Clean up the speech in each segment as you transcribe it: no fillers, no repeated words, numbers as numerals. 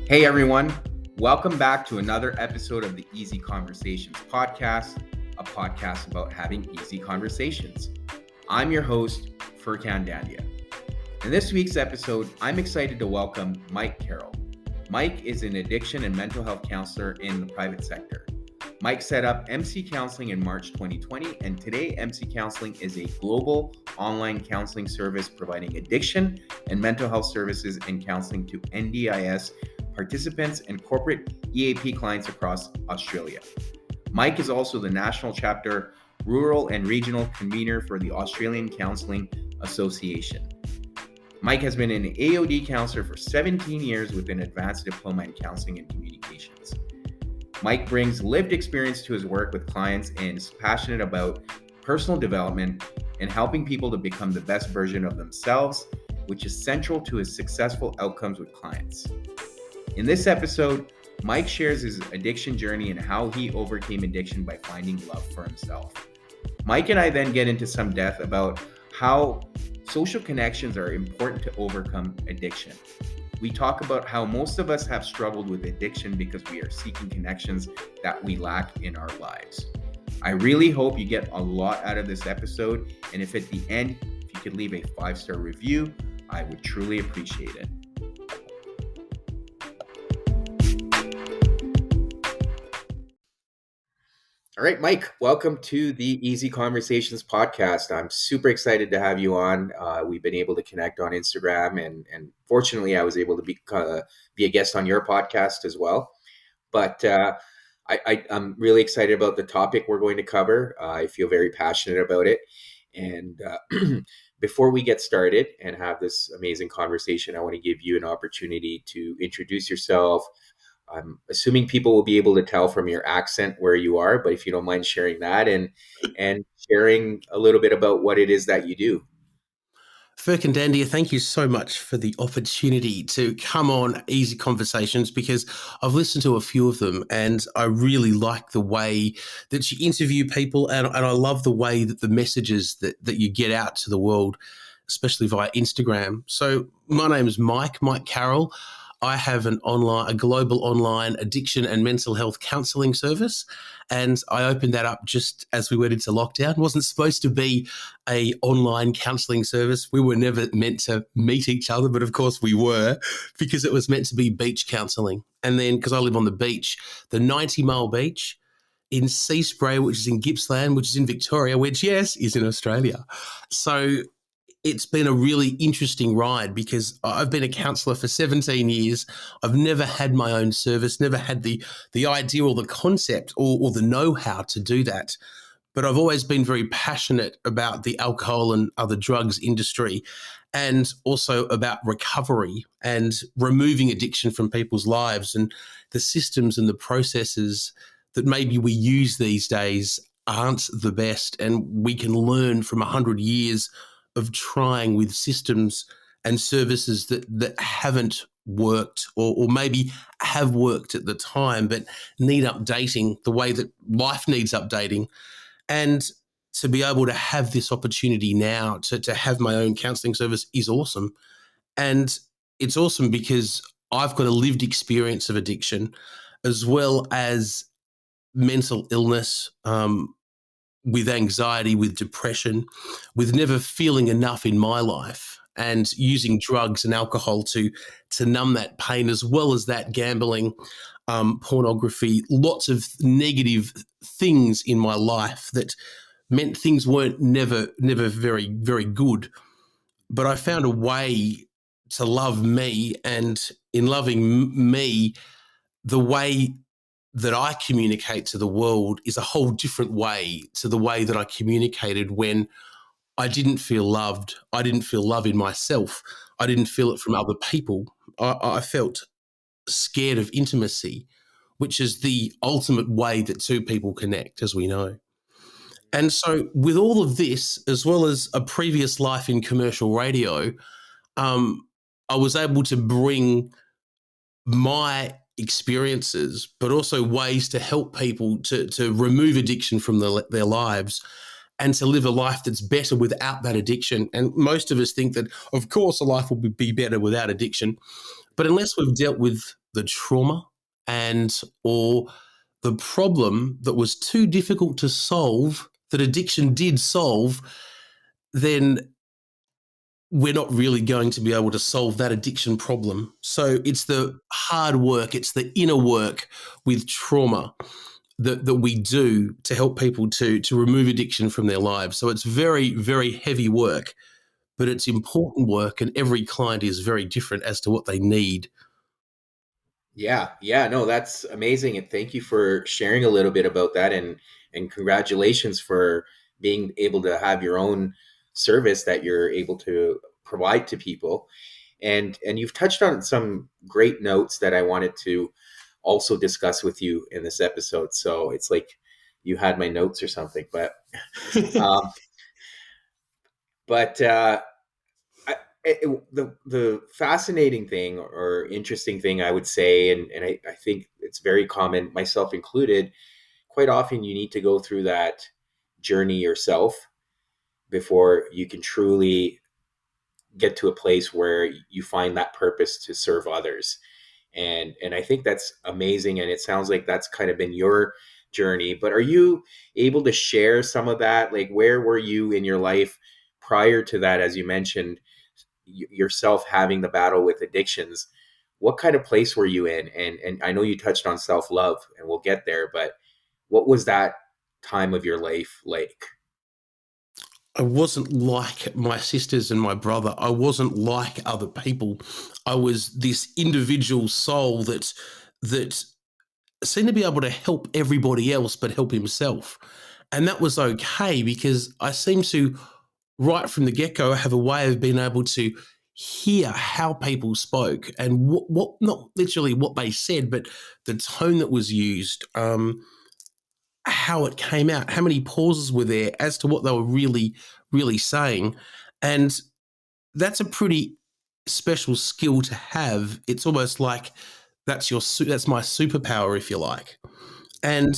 Hey everyone, welcome back to another episode of the Easy Conversations podcast, a podcast about having easy conversations. I'm your host, Furkan Dandia. In this week's episode, I'm excited to welcome Mike Carroll. Mike is an addiction and mental health counselor in the private sector. Mike set up MC Counselling in March 2020, and today MC Counselling is a global online counseling service providing addiction and mental health services and counseling to NDIS participants and corporate EAP clients across Australia. Mike is also the National Chapter Rural and Regional Convenor for the Australian Counselling Association. Mike has been an AOD Counsellor for 17 years with an Advanced Diploma in Counselling and Communications. Mike brings lived experience to his work with clients and is passionate about personal development and helping people to become the best version of themselves, which is central to his successful outcomes with clients. In this episode, Mike shares his addiction journey and how he overcame addiction by finding love for himself. Mike and I then get into some depth about how social connections are important to overcome addiction. We talk about how most of us have struggled with addiction because we are seeking connections that we lack in our lives. I really hope you get a lot out of this episode, and if at the end, if you could leave a 5-star review, I would truly appreciate it. All right, Mike, welcome to the Easy Conversations podcast. I'm super excited to have you on. We've been able to connect on Instagram, and fortunately, I was able to be a guest on your podcast as well. But I'm really excited about the topic we're going to cover. I feel very passionate about it. And before we get started and have this amazing conversation, I want to give you an opportunity to introduce yourself. I'm assuming people will be able to tell from your accent where you are, but if you don't mind sharing that and sharing a little bit about what it is that you do. Furkan Dandia, thank you so much for the opportunity to come on Easy Conversations, because I've listened to a few of them and I really like the way that you interview people, and I love the way that the messages that you get out to the world, especially via Instagram. So my name is Mike Carroll. I have a global online addiction and mental health counselling service, and I opened that up just as we went into lockdown. It wasn't supposed to be a online counselling service. We were never meant to meet each other, but of course we were, because it was meant to be beach counselling. And then, because I live on the beach, the 90 Mile Beach in Sea Spray, which is in Gippsland, which is in Victoria, which, yes, is in Australia. So it's been a really interesting ride, because I've been a counsellor for 17 years. I've never had my own service, never had the idea or the concept or the know-how to do that. But I've always been very passionate about the alcohol and other drugs industry, and also about recovery and removing addiction from people's lives, and the systems and the processes that maybe we use these days aren't the best, and we can learn from 100 years of trying with systems and services that haven't worked, or maybe have worked at the time but need updating the way that life needs updating. And to be able to have this opportunity now to have my own counselling service is awesome. And it's awesome because I've got a lived experience of addiction as well as mental illness, with anxiety, with depression, with never feeling enough in my life, and using drugs and alcohol to numb that pain, as well as that gambling, pornography, lots of negative things in my life that meant things weren't never very, very good. But I found a way to love me, and in loving me, the way that I communicate to the world is a whole different way to the way that I communicated when I didn't feel loved. I didn't feel love in myself. I didn't feel it from other people. I felt scared of intimacy, which is the ultimate way that two people connect, as we know. And so with all of this, as well as a previous life in commercial radio, I was able to bring my experiences, but also ways to help people to remove addiction from their lives, and to live a life that's better without that addiction. And most of us think that, of course, a life will be better without addiction. But unless we've dealt with the trauma and or the problem that was too difficult to solve that addiction did solve, then we're not really going to be able to solve that addiction problem. So it's the hard work, it's the inner work with trauma that we do to help people to remove addiction from their lives. So it's very, very heavy work, but it's important work, and every client is very different as to what they need. Yeah, no, that's amazing, and thank you for sharing a little bit about that, and congratulations for being able to have your own service that you're able to provide to people. And you've touched on some great notes that I wanted to also discuss with you in this episode. So it's like you had my notes or something, um, but the fascinating thing or interesting thing I would say, and I think it's very common, myself included, quite often you need to go through that journey yourself before you can truly get to a place where you find that purpose to serve others. And I think that's amazing, and it sounds like that's kind of been your journey. But are you able to share some of that? Like, where were you in your life prior to that, as you mentioned yourself having the battle with addictions? What kind of place were you in? And I know you touched on self-love, and we'll get there, but what was that time of your life like? I wasn't like my sisters and my brother. I wasn't like other people. I was this individual soul that seemed to be able to help everybody else but help himself. And that was okay because I seemed to, right from the get-go, have a way of being able to hear how people spoke and what not literally what they said, but the tone that was used, how it came out, how many pauses were there as to what they were really, really saying. And that's a pretty special skill to have. It's almost like that's my superpower, if you like. And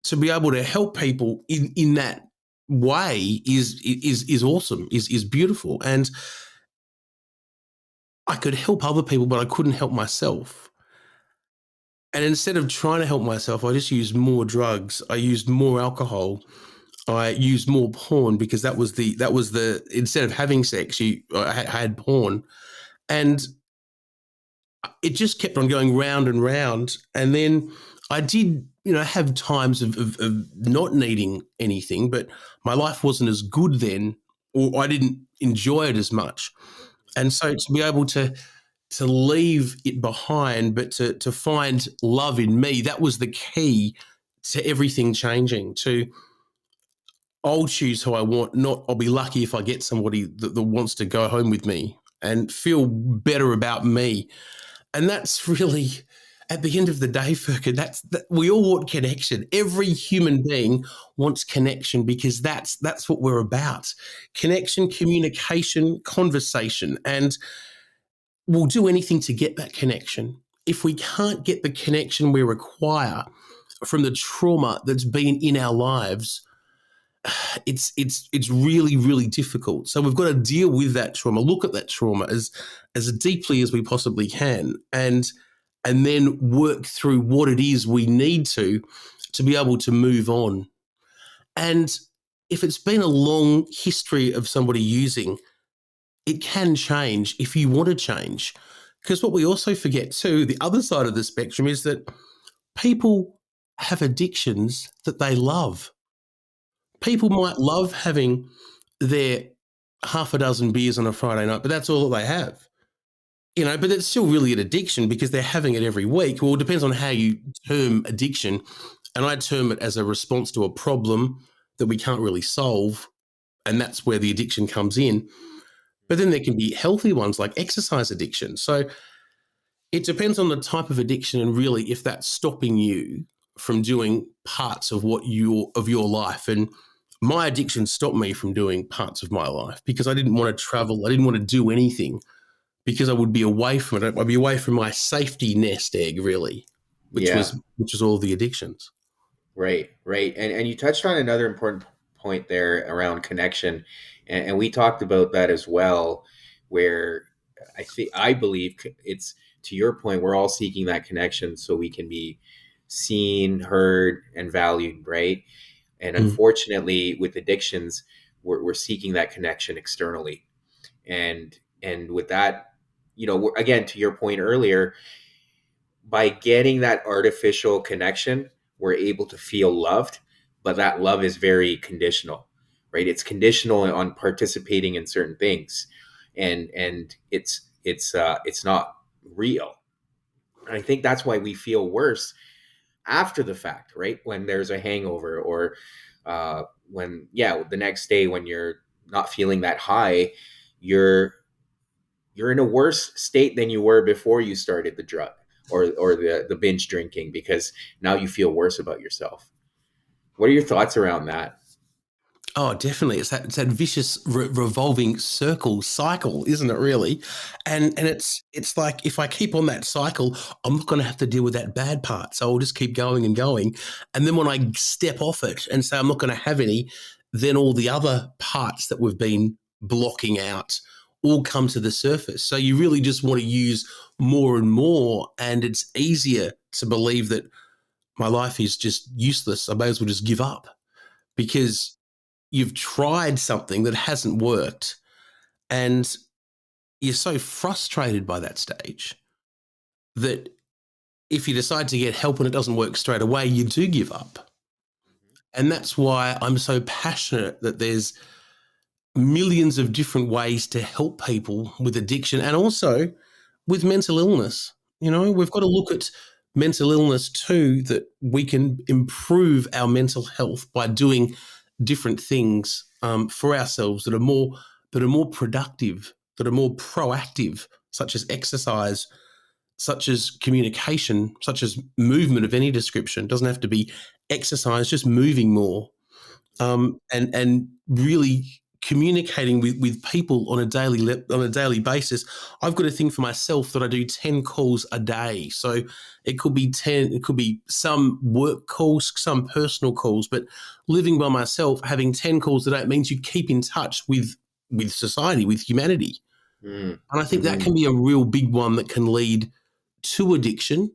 to be able to help people in that way is awesome, is beautiful. And I could help other people, but I couldn't help myself. And instead of trying to help myself, I just used more drugs. I used more alcohol. I used more porn because that was the instead of having sex, I had porn, and it just kept on going round and round. And then I did, have times of not needing anything, but my life wasn't as good then, or I didn't enjoy it as much. And so to be able to leave it behind, but to find love in me, that was the key to everything changing. I'll choose who I want, not I'll be lucky if I get somebody that wants to go home with me and feel better about me. And that's really, at the end of the day, Furka, we all want connection. Every human being wants connection because that's what we're about. Connection, communication, conversation. And we'll do anything to get that connection. If we can't get the connection we require from the trauma that's been in our lives, it's really, really difficult. So we've got to deal with that trauma, look at that trauma as deeply as we possibly can, and then work through what it is we need to be able to move on. And if it's been a long history of somebody using, it can change if you want to change. Because what we also forget too, the other side of the spectrum, is that people have addictions that they love. People might love having their half a dozen beers on a Friday night, but that's all that they have. But it's still really an addiction because they're having it every week. Well, it depends on how you term addiction. And I term it as a response to a problem that we can't really solve. And that's where the addiction comes in. But then there can be healthy ones like exercise addiction. So it depends on the type of addiction and really if that's stopping you from doing parts of your life. And my addiction stopped me from doing parts of my life because I didn't want to travel. I didn't want to do anything because I would be away from it. I'd be away from my safety nest egg, really, which Yeah. was all the addictions. Right. And you touched on another important point there around connection. And we talked about that as well, where I believe it's, to your point, we're all seeking that connection so we can be seen, heard, and valued, right? And Mm. unfortunately, with addictions, we're seeking that connection externally, and with that, again, to your point earlier, by getting that artificial connection, we're able to feel loved, but that love is very conditional, right? It's conditional on participating in certain things, and it's not real. And I think that's why we feel worse after the fact, right? When there's a hangover, or when, yeah, the next day when you're not feeling that high, you're in a worse state than you were before you started the drug, or the binge drinking, because now you feel worse about yourself. What are your thoughts around that? Oh, definitely. It's that vicious revolving cycle, isn't it? Really, and it's like if I keep on that cycle, I'm not going to have to deal with that bad part. So I'll just keep going and going, and then when I step off it and say I'm not going to have any, then all the other parts that we've been blocking out all come to the surface. So you really just want to use more and more, and it's easier to believe that my life is just useless. I may as well just give up because you've tried something that hasn't worked, and you're so frustrated by that stage that if you decide to get help and it doesn't work straight away, you do give up. And that's why I'm so passionate that there's millions of different ways to help people with addiction and also with mental illness. We've got to look at mental illness too, that we can improve our mental health by doing different things for ourselves that are more productive, that are more proactive, such as exercise, such as communication, such as movement of any description. It doesn't have to be exercise, just moving more, and really communicating with people on a daily basis. I've got a thing for myself that I do 10 calls a day. So it could be 10, it could be some work calls, some personal calls, but living by myself, having 10 calls a day, it means you keep in touch with society, with humanity. Mm. And I think that Mm-hmm. can be a real big one that can lead to addiction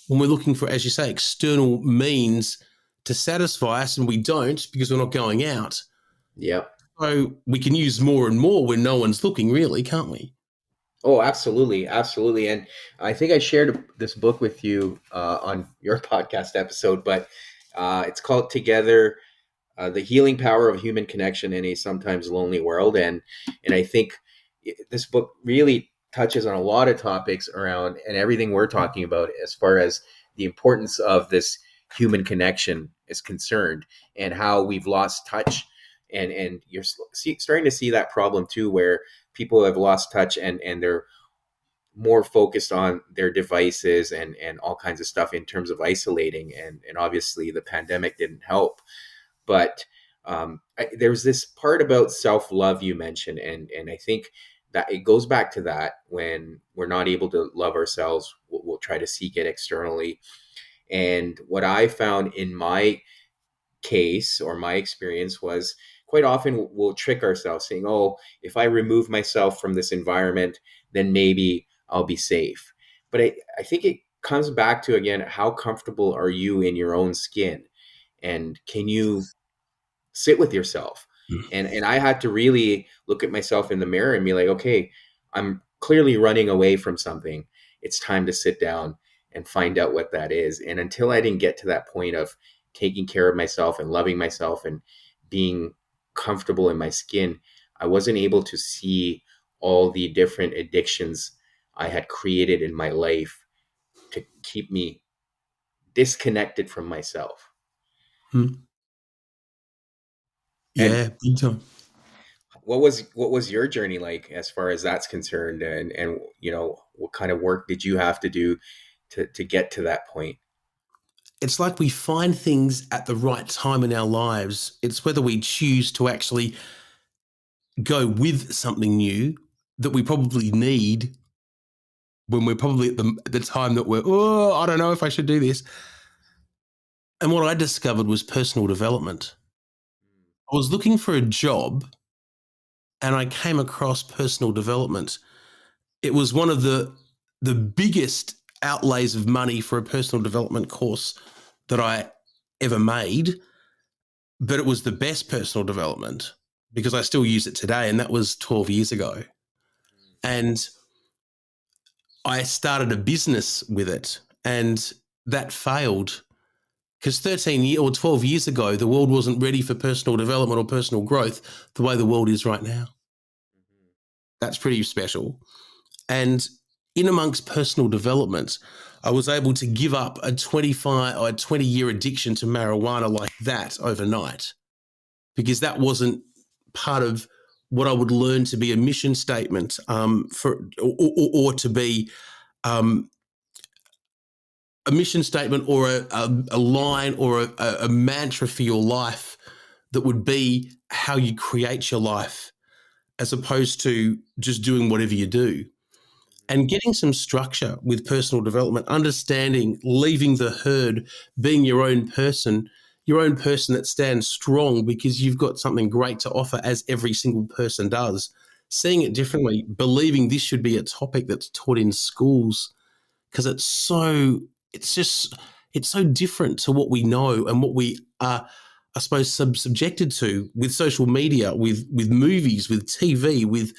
when we're looking for, as you say, external means to satisfy us, and we don't because we're not going out. Yeah. So we can use more and more when no one's looking, really, can't we? Oh, absolutely, absolutely. And I think I shared this book with you on your podcast episode, but it's called Together: The Healing Power of Human Connection in a Sometimes Lonely World. And I think this book really touches on a lot of topics around, and everything we're talking about as far as the importance of this human connection is concerned, and how we've lost touch. And you're starting to see that problem too, where people have lost touch, and they're more focused on their devices and all kinds of stuff in terms of isolating. And obviously the pandemic didn't help. But there's this part about self-love you mentioned, and I think that it goes back to that. When we're not able to love ourselves, we'll try to seek it externally. And what I found in my case, or my experience, was quite often we'll trick ourselves saying, oh, if I remove myself from this environment, then maybe I'll be safe. But I think it comes back to, again, how comfortable are you in your own skin, and can you sit with yourself? And I had to really look at myself in the mirror and be like, okay, I'm clearly running away from something. It's time to sit down and find out what that is. And until I didn't get to that point of taking care of myself and loving myself and being comfortable in my skin, I wasn't able to see all the different addictions I had created in my life to keep me disconnected from myself. Hmm. And Yeah, big time. what was your journey like as far as that's concerned? And what kind of work did you have to do to get to that point? It's like we find things at the right time in our lives. It's whether we choose to actually go with something new that we probably need when we're probably at the time that we're, oh, I don't know if I should do this. And what I discovered was personal development. I was looking for a job and I came across personal development. it was one of the biggest outlays of money for a personal development course that I ever made, but it was the best personal development because I still use it today, and that was 12 years ago. And I started a business with it, and that failed because 12 years ago, the world wasn't ready for personal development or personal growth the way the world is right now. That's pretty special. And in amongst personal development, I was able to give up a 20-year addiction to marijuana like that overnight, because that wasn't part of what I would learn to be a mission statement or to be a mission statement or a line or a mantra for your life that would be how you create your life, as opposed to just doing whatever you do. And getting some structure with personal development, understanding, leaving the herd, being your own person that stands strong because you've got something great to offer, as every single person does. Seeing it differently, believing this should be a topic that's taught in schools, because it's so different to what we know and what we are, I suppose, subjected to with social media, with movies, with TV, with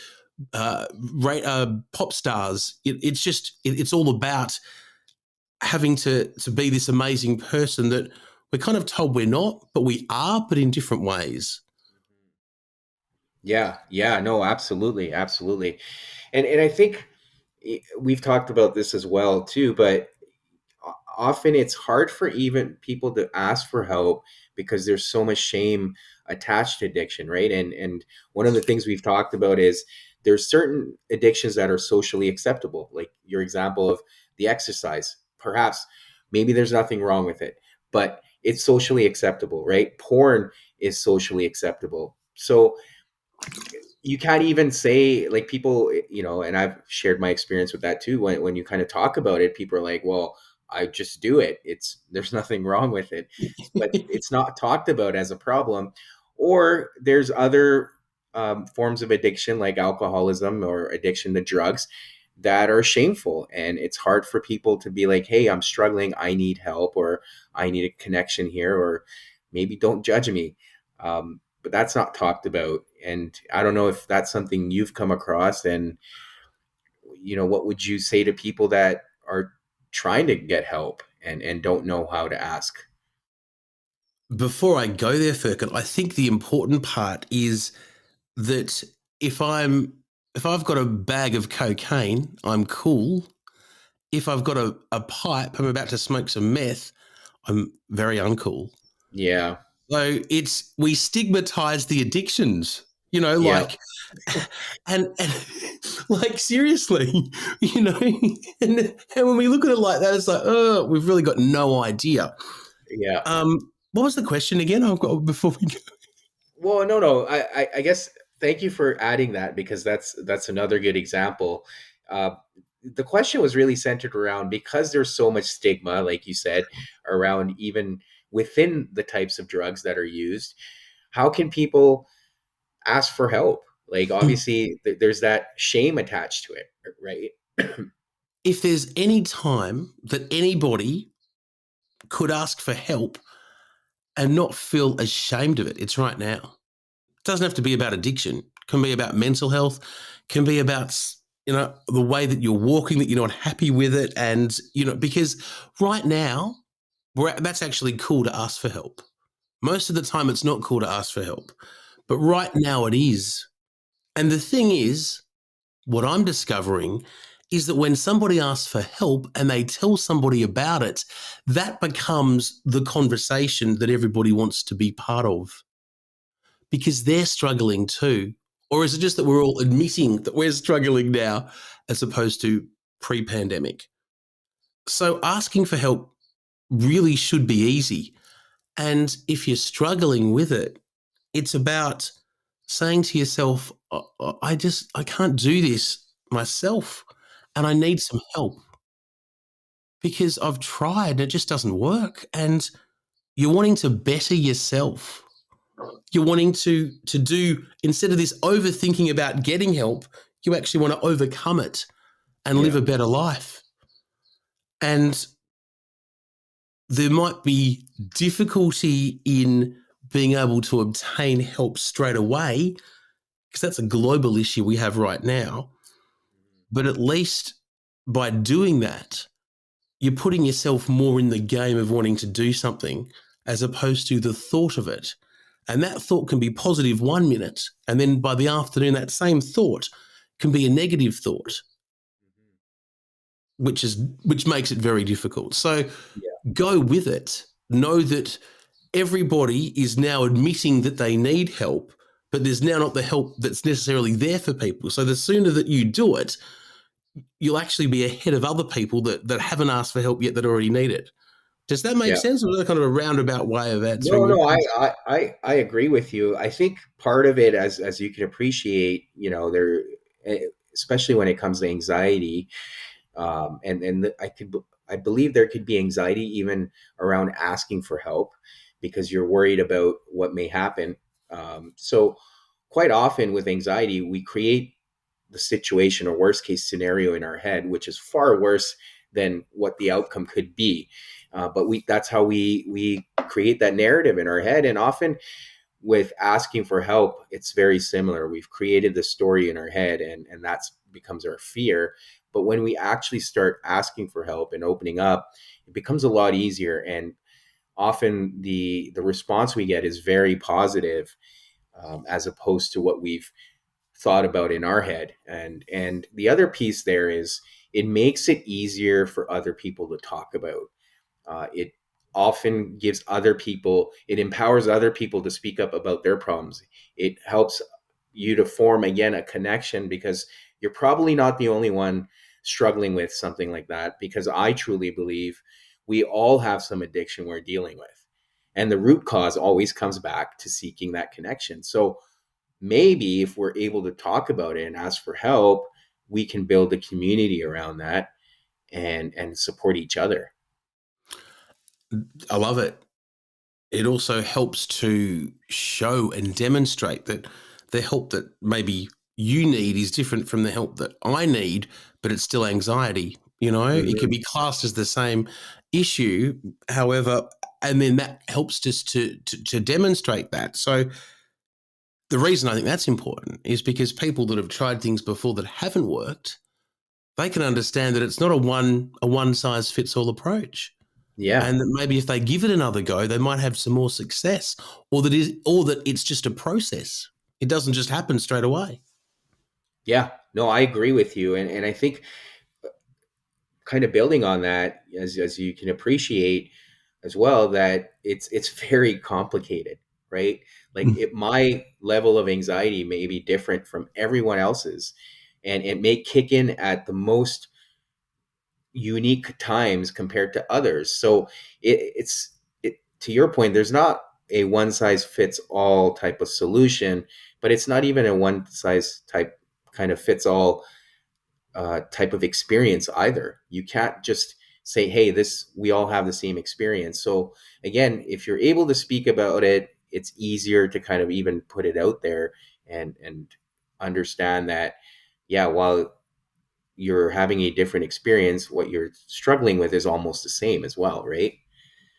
pop stars. It's all about having to be this amazing person that we're kind of told we're not, but we are, but in different ways. Yeah, no, absolutely. And I think we've talked about this as well too, but often it's hard for even people to ask for help because there's so much shame attached to addiction, right? And one of the things we've talked about is there's certain addictions that are socially acceptable, like your example of the exercise. Perhaps maybe there's nothing wrong with it, but it's socially acceptable, right? Porn is socially acceptable. So you can't even say, like, people, and I've shared my experience with that too. When you kind of talk about it, people are like, well, I just do it. There's nothing wrong with it, but it's not talked about as a problem. Or there's other forms of addiction like alcoholism or addiction to drugs that are shameful. And it's hard for people to be like, hey, I'm struggling. I need help, or I need a connection here, or maybe don't judge me. But that's not talked about. And I don't know if that's something you've come across. And, what would you say to people that are trying to get help and don't know how to ask? Before I go there, Firkin, I think the important part is that if I've got a bag of cocaine, I'm cool. If I've got a pipe, I'm about to smoke some meth, I'm very uncool. Yeah. So we stigmatize the addictions, Yeah. like, and like, seriously, and when we look at it like that, it's like, oh, we've really got no idea. Yeah. What was the question again? I've got before we go. Well, no. I guess thank you for adding that, because that's another good example. The question was really centered around, because there's so much stigma, like you said, around even within the types of drugs that are used. How can people ask for help? Like, obviously, there's that shame attached to it, right? If there's any time that anybody could ask for help and not feel ashamed of it, it's right now. It doesn't have to be about addiction. It can be about mental health, can be about, the way that you're walking, that you're not happy with it. And, because right now, that's actually cool to ask for help. Most of the time, it's not cool to ask for help. But right now it is. And the thing is, what I'm discovering is that when somebody asks for help and they tell somebody about it, that becomes the conversation that everybody wants to be part of, because they're struggling too. Or is it just that we're all admitting that we're struggling now as opposed to pre-pandemic? So asking for help really should be easy. And if you're struggling with it, it's about saying to yourself, I can't do this myself and I need some help, because I've tried and it just doesn't work. And you're wanting to better yourself. You're wanting to do, instead of this overthinking about getting help, you actually want to overcome it and live Yeah. a better life. And there might be difficulty in being able to obtain help straight away, because that's a global issue we have right now. But at least by doing that, you're putting yourself more in the game of wanting to do something as opposed to the thought of it. And that thought can be positive 1 minute, and then by the afternoon, that same thought can be a negative thought, which makes it very difficult. So Yeah. go with it. Know that everybody is now admitting that they need help, but there's now not the help that's necessarily there for people. So the sooner that you do it, you'll actually be ahead of other people that haven't asked for help yet that already need it. Does that make Yeah. sense? Or is that kind of a roundabout way of answering No, your no, question? I agree with you. I think part of it, as you can appreciate, there, especially when it comes to anxiety, I believe there could be anxiety even around asking for help because you're worried about what may happen. So quite often with anxiety, we create the situation or worst case scenario in our head, which is far worse than what the outcome could be. But that's how we create that narrative in our head. And often with asking for help, it's very similar. We've created the story in our head, and that's becomes our fear. But when we actually start asking for help and opening up, it becomes a lot easier. And often the response we get is very positive, as opposed to what we've thought about in our head. And the other piece there is it makes it easier for other people to talk about. It often gives other people, it empowers other people to speak up about their problems. It helps you to form, again, a connection, because you're probably not the only one struggling with something like that, because I truly believe we all have some addiction we're dealing with. And the root cause always comes back to seeking that connection. So maybe if we're able to talk about it and ask for help, we can build a community around that and support each other. I love it. It also helps to show and demonstrate that the help that maybe you need is different from the help that I need, but it's still anxiety. It Mhm. could be classed as the same issue, however, and then that helps just to demonstrate that. So the reason I think that's important is because people that have tried things before that haven't worked, they can understand that it's not a one size fits all approach, Yeah. and that maybe if they give it another go, they might have some more success, or that it's just a process. It doesn't just happen straight away. Yeah. No, I agree with you. And I think kind of building on that, as you can appreciate as well, that it's very complicated, right? Like my level of anxiety may be different from everyone else's, and it may kick in at the most unique times compared to others. So to your point, there's not a one size fits all type of solution, but it's not even a one size type kind of fits all type of experience either. You can't just say, hey, this, we all have the same experience. So again, if you're able to speak about it, it's easier to kind of even put it out there and understand that, yeah, while you're having a different experience, what you're struggling with is almost the same as well, right?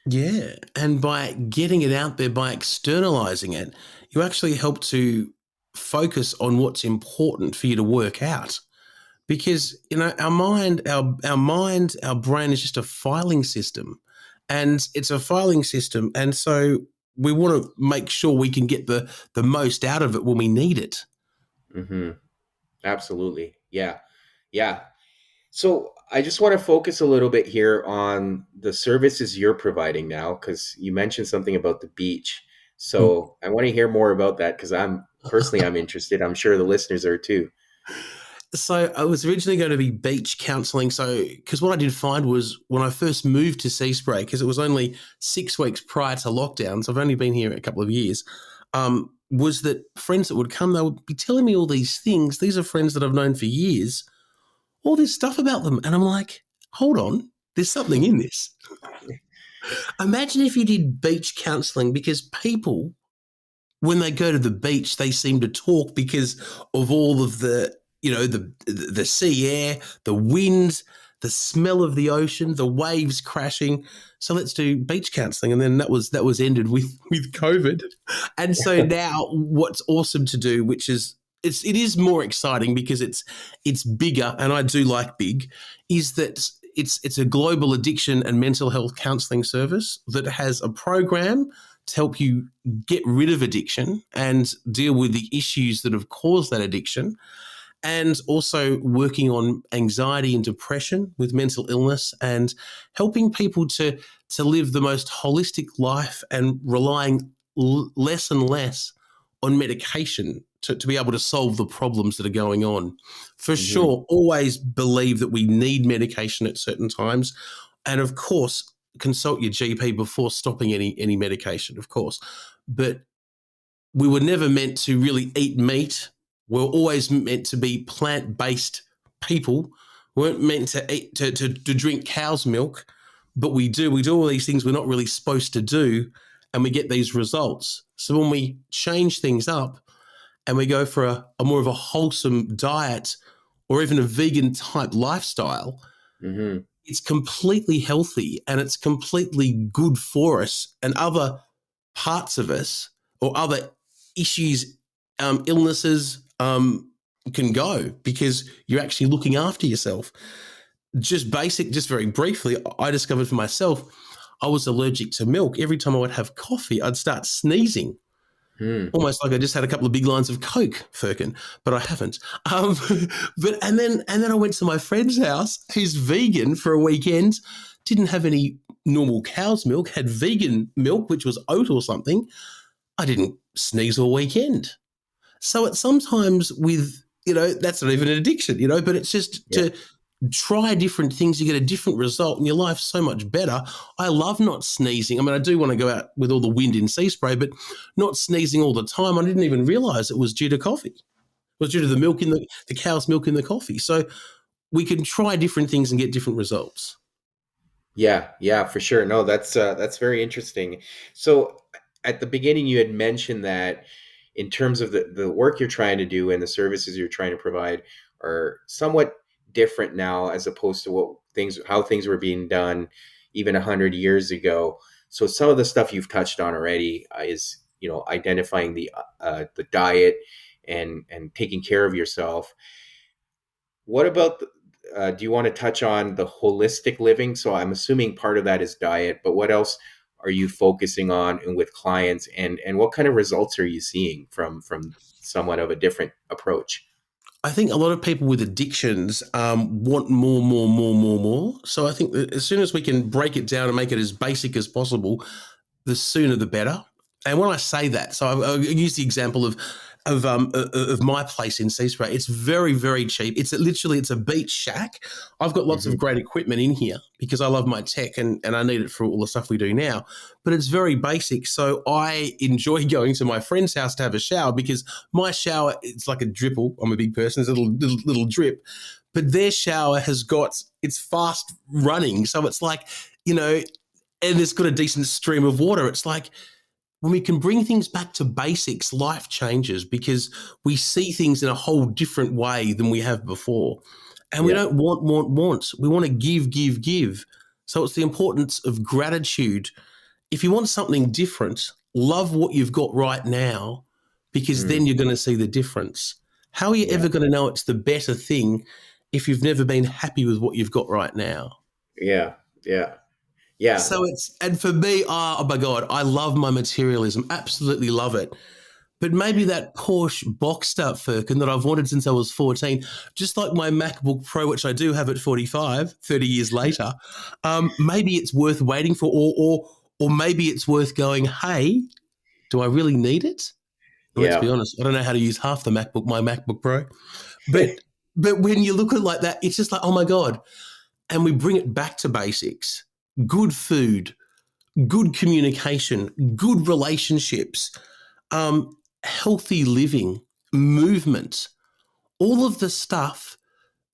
Yeah. And by getting it out there, by externalizing it, you actually help to focus on what's important for you to work out. Because our brain is just a filing system, and it's a filing system, and so we want to make sure we can get the most out of it when we need it. Hmm. Absolutely. Yeah. Yeah. So I just want to focus a little bit here on the services you're providing now, because you mentioned something about the beach. So I want to hear more about that, because I'm interested. I'm sure the listeners are too. So I was originally going to be beach counselling. So, because what I did find was when I first moved to Sea Spray, because it was only 6 weeks prior to lockdown, so I've only been here a couple of years, was that friends that would come, they would be telling me all these things. These are friends that I've known for years, all this stuff about them. And I'm like, hold on, there's something in this. Imagine if you did beach counselling, because people, when they go to the beach, they seem to talk because of all of the the sea air, the wind, the smell of the ocean, the waves crashing. So let's do beach counselling, and then that was ended with COVID. And so now, what's awesome to do, which is it is more exciting because it's bigger, and I do like big, is that it's a global addiction and mental health counselling service that has a program to help you get rid of addiction and deal with the issues that have caused that addiction, and also working on anxiety and depression with mental illness, and helping people to live the most holistic life and relying less and less on medication to be able to solve the problems that are going on. For sure, always believe that we need medication at certain times. And of course, consult your GP before stopping any medication, of course. But we were never meant to really eat meat. We're always meant to be plant-based people. We weren't meant to eat to drink cow's milk, but we do all these things we're not really supposed to do, and we get these results. So when we change things up and we go for a more of a wholesome diet, or even a vegan type lifestyle, it's completely healthy and it's completely good for us and other parts of us, or other issues, illnesses, can go, because you're actually looking after yourself. Just very briefly, I discovered for myself, I was allergic to milk. Every time I would have coffee, I'd start sneezing. Almost like I just had a couple of big lines of Coke, Firkin, but I haven't. And then I went to my friend's house, who's vegan, for a weekend. Didn't have any normal cow's milk, had vegan milk, which was oat or something. I didn't sneeze all weekend. So it's sometimes with, that's not even an addiction, but it's just to try different things. You get a different result and your life's so much better. I love not sneezing. I mean, I do want to go out with all the wind in sea spray, but not sneezing all the time. I didn't even realize it was due to coffee. It was due to the milk in the cow's milk in the coffee. So we can try different things and get different results. Yeah, for sure. No, that's very interesting. So at the beginning, you had mentioned that in terms of the work you're trying to do and the services you're trying to provide are somewhat different now, as opposed to how things were being done even 100 years ago. So some of the stuff you've touched on already is, identifying the diet and taking care of yourself. What about do you want to touch on the holistic living? So I'm assuming part of that is diet, but what else are you focusing on and with clients, and what kind of results are you seeing from somewhat of a different approach? I think a lot of people with addictions want more. So I think that as soon as we can break it down and make it as basic as possible, the sooner the better. And when I say that, so I'll use the example of my place in Seaspray. It's very, very cheap. It's a beach shack. I've got lots of great equipment in here because I love my tech and I need it for all the stuff we do now. But it's very basic. So I enjoy going to my friend's house to have a shower, because my shower, it's like a dripple. I'm a big person. It's a little drip. But their shower it's fast running. So it's like, and it's got a decent stream of water. It's like, when we can bring things back to basics, life changes, because we see things in a whole different way than we have before. And we don't want. We want to give. So it's the importance of gratitude. If you want something different, love what you've got right now, because then you're going to see the difference. How are you ever going to know it's the better thing if you've never been happy with what you've got right now? Yeah. So and for me, oh my God, I love my materialism, absolutely love it. But maybe that Porsche Boxster, Firkin, that I've wanted since I was 14, just like my MacBook Pro, which I do have at 45, 30 years later, maybe it's worth waiting for, or maybe it's worth going, hey, do I really need it? And let's be honest, I don't know how to use half my MacBook Pro. But when you look at it like that, it's just like, oh my God. And we bring it back to basics. Good food, good communication, good relationships, healthy living, movement, all of the stuff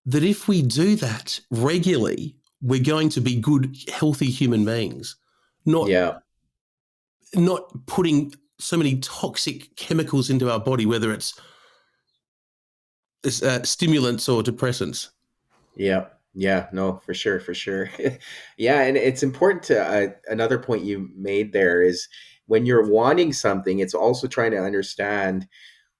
that if we do that regularly, we're going to be good, healthy human beings, not putting so many toxic chemicals into our body, whether it's stimulants or depressants. Yeah. Yeah. No, for sure. For sure. Yeah. And it's important to, another point you made there is when you're wanting something, it's also trying to understand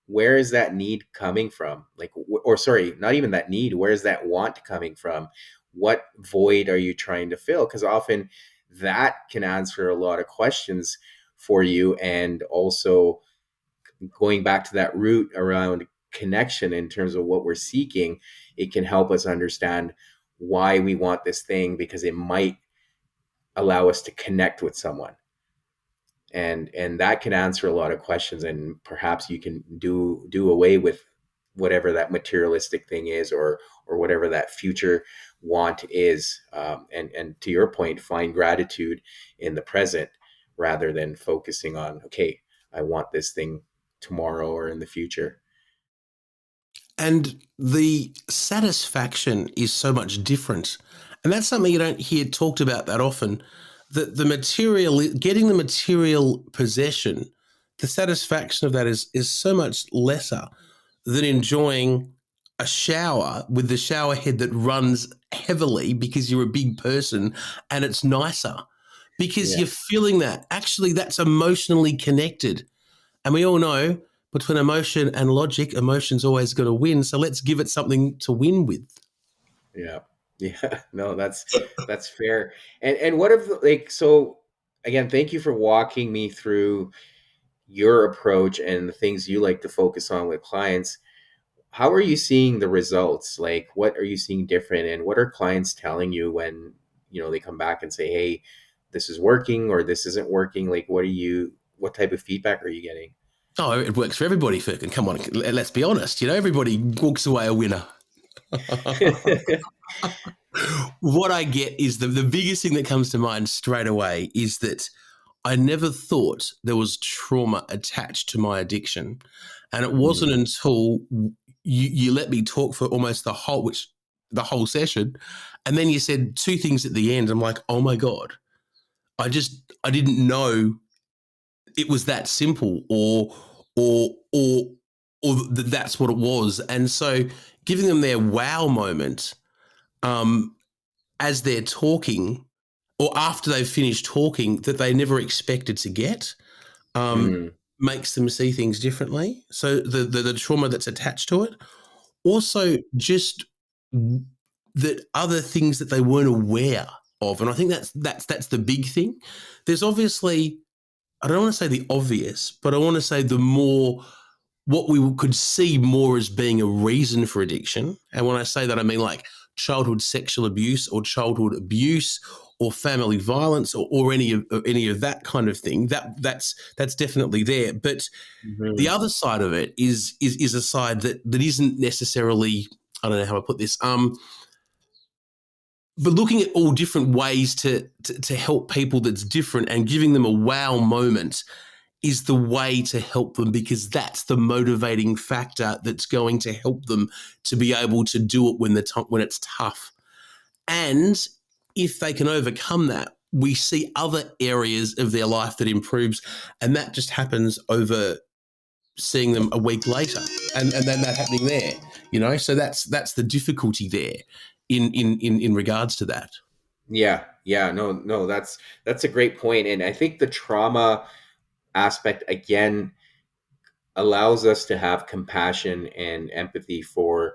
where is that need coming from? Like, or sorry, not even that need, where is that want coming from? What void are you trying to fill? Because often that can answer a lot of questions for you. And also going back to that root around connection in terms of what we're seeking, it can help us understand why we want this thing because it might allow us to connect with someone, and that can answer a lot of questions, and perhaps you can do away with whatever that materialistic thing is, or whatever that future want is, and to your point, find gratitude in the present rather than focusing on, okay, I want this thing tomorrow or in the future. And the satisfaction is so much different. And that's something you don't hear talked about that often. That the material, getting the material possession, the satisfaction of that is so much lesser than enjoying a shower with the shower head that runs heavily because you're a big person and it's nicer because Yeah. you're feeling that. Actually, that's emotionally connected. And we all know between emotion and logic, emotion's always going to win. So let's give it something to win with. Yeah. Yeah. No, that's fair. And what if, like, so again, thank you for walking me through your approach and the things you like to focus on with clients. How are you seeing the results? Like, what are you seeing different, and what are clients telling you when, they come back and say, hey, this is working or this isn't working? Like, what type of feedback are you getting? Oh, it works for everybody, Firkin. Come on, let's be honest. Everybody walks away a winner. What I get is the biggest thing that comes to mind straight away is that I never thought there was trauma attached to my addiction. And it wasn't Mm, until you let me talk for almost the whole session. And then you said two things at the end. I'm like, oh my God, I didn't know it was that simple or that's what it was. And so giving them their wow moment, um, as they're talking or after they've finished talking that they never expected to get, um, mm, makes them see things differently. So the trauma that's attached to it, also just that other things that they weren't aware of, and I think that's the big thing. There's obviously, I don't want to say the obvious, but I want to say the more what we could see more as being a reason for addiction. And when I say that, I mean like childhood sexual abuse or childhood abuse or family violence or any of that kind of thing. That's definitely there. But the mhm. other side of it is a side that isn't necessarily, I don't know how I put this, but looking at all different ways to help people that's different and giving them a wow moment is the way to help them, because that's the motivating factor that's going to help them to be able to do it when it's tough. And if they can overcome that, we see other areas of their life that improves, and that just happens over seeing them a week later, and then that happening there. So that's the difficulty there in regards to that. Yeah, yeah, no, no, that's a great point, and I think the trauma aspect again allows us to have compassion and empathy for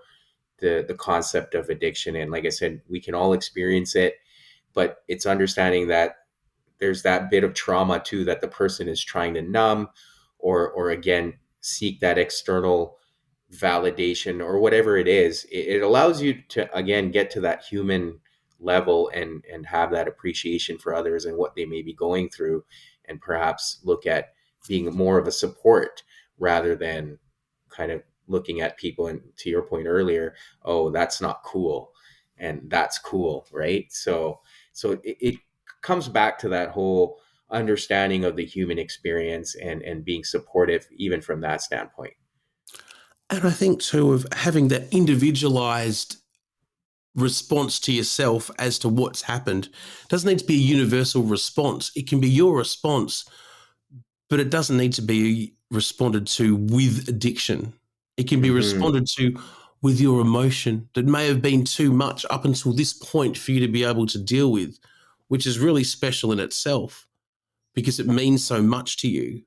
the concept of addiction. And like I said, we can all experience it, but it's understanding that there's that bit of trauma too that the person is trying to numb, or again seek that external validation or whatever it is. It allows you to again get to that human level and have that appreciation for others and what they may be going through, and perhaps look at being more of a support rather than kind of looking at people, and to your point earlier, oh, that's not cool and that's cool, right? So it comes back to that whole understanding of the human experience, and being supportive even from that standpoint. And I think too of having that individualized response to yourself as to what's happened. It doesn't need to be a universal response. It can be your response, but it doesn't need to be responded to with addiction. It can be Hmm. responded to with your emotion that may have been too much up until this point for you to be able to deal with, which is really special in itself because it means so much to you.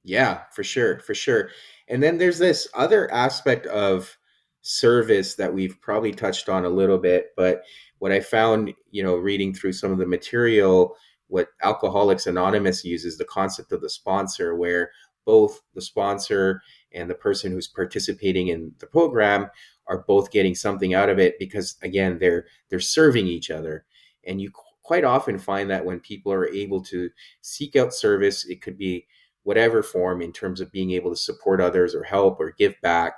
Yeah, for sure, for sure. And then there's this other aspect of service that we've probably touched on a little bit, but what I found, reading through some of the material, what Alcoholics Anonymous uses the concept of the sponsor, where both the sponsor and the person who's participating in the program are both getting something out of it because again, they're serving each other. And you quite often find that when people are able to seek out service, it could be whatever form in terms of being able to support others or help or give back,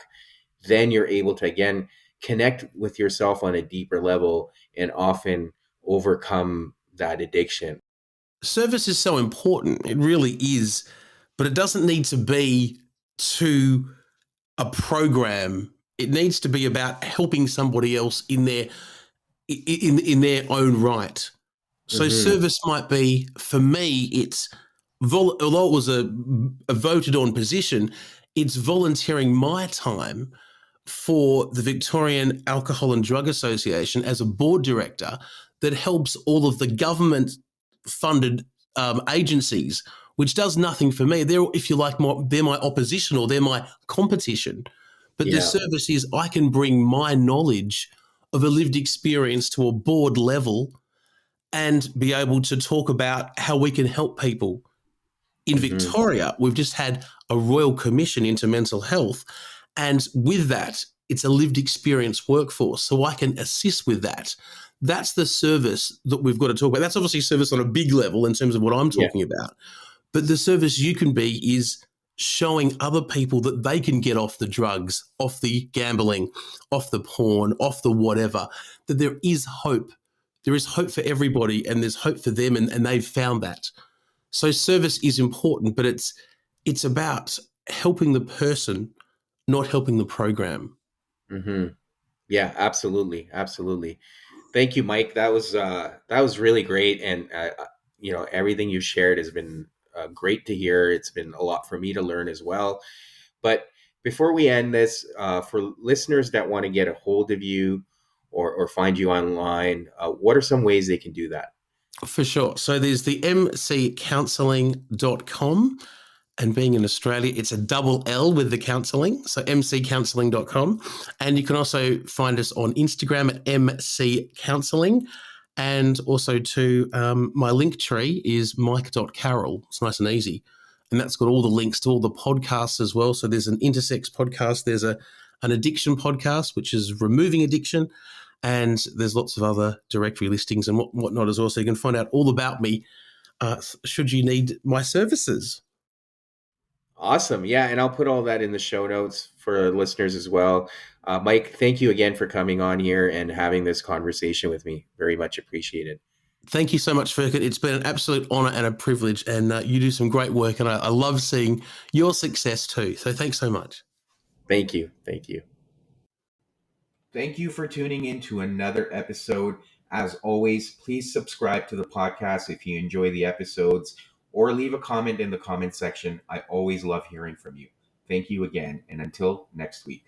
then you're able to again connect with yourself on a deeper level and often overcome that addiction. Service is so important. It really is. But it doesn't need to be to a program. It needs to be about helping somebody else in their own right. So Mm-hmm. service might be, for me, it's although it was a voted on position, it's volunteering my time for the Victorian Alcohol and Drug Association as a board director that helps all of the government funded agencies, which does nothing for me. They're, if you like, they're my opposition or they're my competition. But the Yeah. service is I can bring my knowledge of a lived experience to a board level and be able to talk about how we can help people. In Mm-hmm. Victoria, we've just had a Royal Commission into mental health. And with that, it's a lived experience workforce. So I can assist with that. That's the service that we've got to talk about. That's obviously service on a big level in terms of what I'm Yeah. talking about. But the service you can be is showing other people that they can get off the drugs, off the gambling, off the porn, off the whatever, that there is hope. There is hope for everybody and there's hope for them, and they've found that. So service is important, but it's about helping the person, not helping the program. Mm-hmm. Yeah, absolutely. Absolutely. Thank you, Mike. That was really great. And everything you shared has been great to hear. It's been a lot for me to learn as well. But before we end this, for listeners that want to get a hold of you or find you online, what are some ways they can do that? For sure. So there's the mccounselling.com. And being in Australia, it's a double L with the counselling. So mccounselling.com. And you can also find us on Instagram at MC Counselling. And also my link tree is mike.carroll. It's nice and easy. And that's got all the links to all the podcasts as well. So there's an intersex podcast. There's an addiction podcast, which is removing addiction. And there's lots of other directory listings and whatnot as well. So you can find out all about me should you need my services. Awesome. Yeah. And I'll put all that in the show notes for listeners as well. Mike, thank you again for coming on here and having this conversation with me. Very much appreciated. Thank you so much, Furkan. It's been an absolute honour and a privilege, and you do some great work, and I love seeing your success too. So thanks so much. Thank you. Thank you. Thank you for tuning in to another episode. As always, please subscribe to the podcast if you enjoy the episodes or leave a comment in the comment section. I always love hearing from you. Thank you again. And until next week.